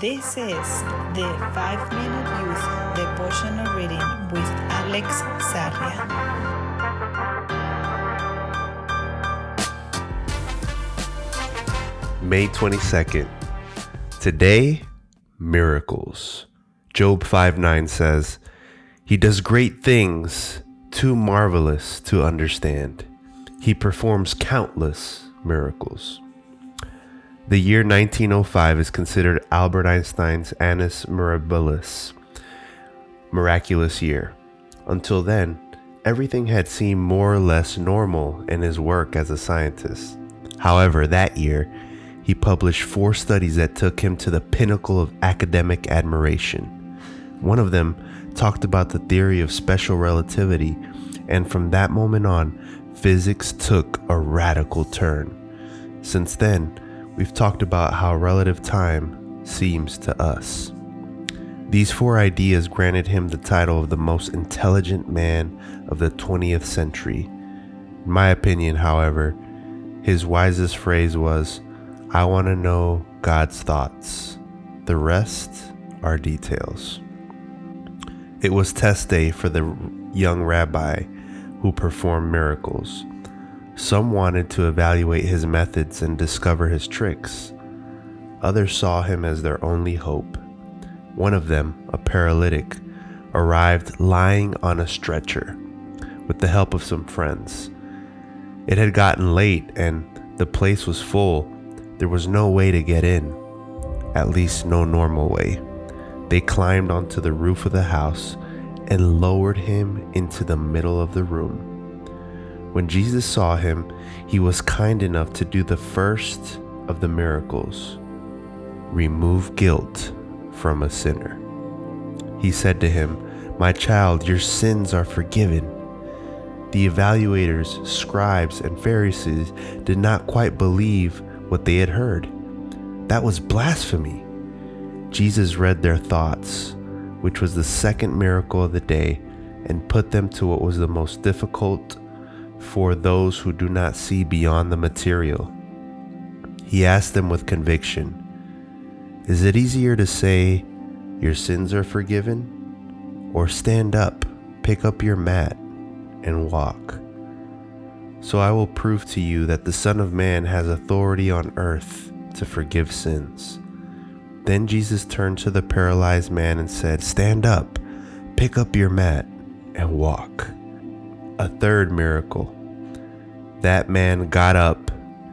This is the 5-Minute Youth Devotional Reading with Alex Sarria. May 22nd. Today, miracles. Job 5:9 says, "He does great things, too marvelous to understand. He performs countless miracles." The year 1905 is considered Albert Einstein's Annus Mirabilis, miraculous year. Until then, everything had seemed more or less normal in his work as a scientist. However, that year, he published 4 studies that took him to the pinnacle of academic admiration. One of them talked about the theory of special relativity, and from that moment on, physics took a radical turn. Since then, we've talked about how relative time seems to us. These 4 ideas granted him the title of the most intelligent man of the 20th century. In my opinion, however, his wisest phrase was, "I want to know God's thoughts. The rest are details." It was test day for the young rabbi who performed miracles. Some wanted to evaluate his methods and discover his tricks. Others saw him as their only hope. One of them, a paralytic, arrived lying on a stretcher with the help of some friends. It had gotten late and the place was full. There was no way to get in, at least no normal way. They climbed onto the roof of the house and lowered him into the middle of the room. When Jesus saw him, he was kind enough to do the first of the miracles: remove guilt from a sinner. He said to him, "My child, your sins are forgiven." The evaluators, scribes, and Pharisees did not quite believe what they had heard. That was blasphemy. Jesus read their thoughts, which was the second miracle of the day, and put them to what was the most difficult for those who do not see beyond the material. He asked them with conviction, "Is it easier to say, 'Your sins are forgiven,' or stand up, pick up your mat, and walk? So I will prove to you that the Son of Man has authority on earth to forgive sins." Then Jesus turned to the paralyzed man and said, "Stand up, pick up your mat, and walk." A third miracle. That man got up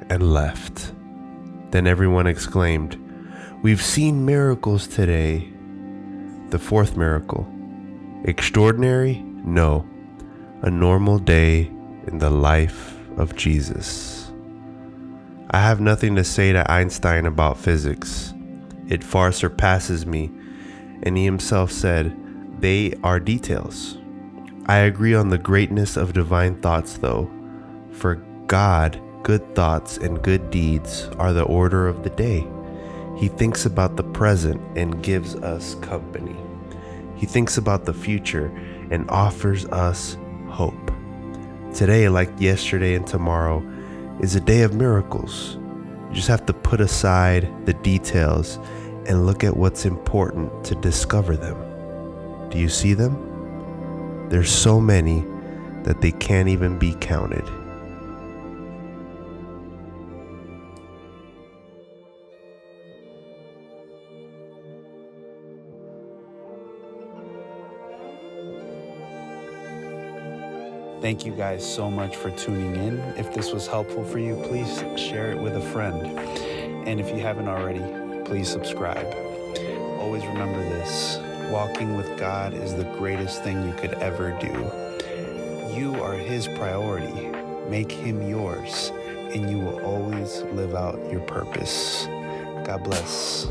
and left. Then everyone exclaimed, "We've seen miracles today." The fourth miracle. Extraordinary? No. A normal day in the life of Jesus. I have nothing to say to Einstein about physics. It far surpasses me, and he himself said, "They are details." I agree on the greatness of divine thoughts though. For God, good thoughts and good deeds are the order of the day. He thinks about the present and gives us company. He thinks about the future and offers us hope. Today, like yesterday and tomorrow, is a day of miracles. You just have to put aside the details and look at what's important to discover them. Do you see them? There's so many that they can't even be counted. Thank you guys so much for tuning in. If this was helpful for you, please share it with a friend. And if you haven't already, please subscribe. Always remember this: walking with God is the greatest thing you could ever do. You are His priority. Make Him yours, and you will always live out your purpose. God bless.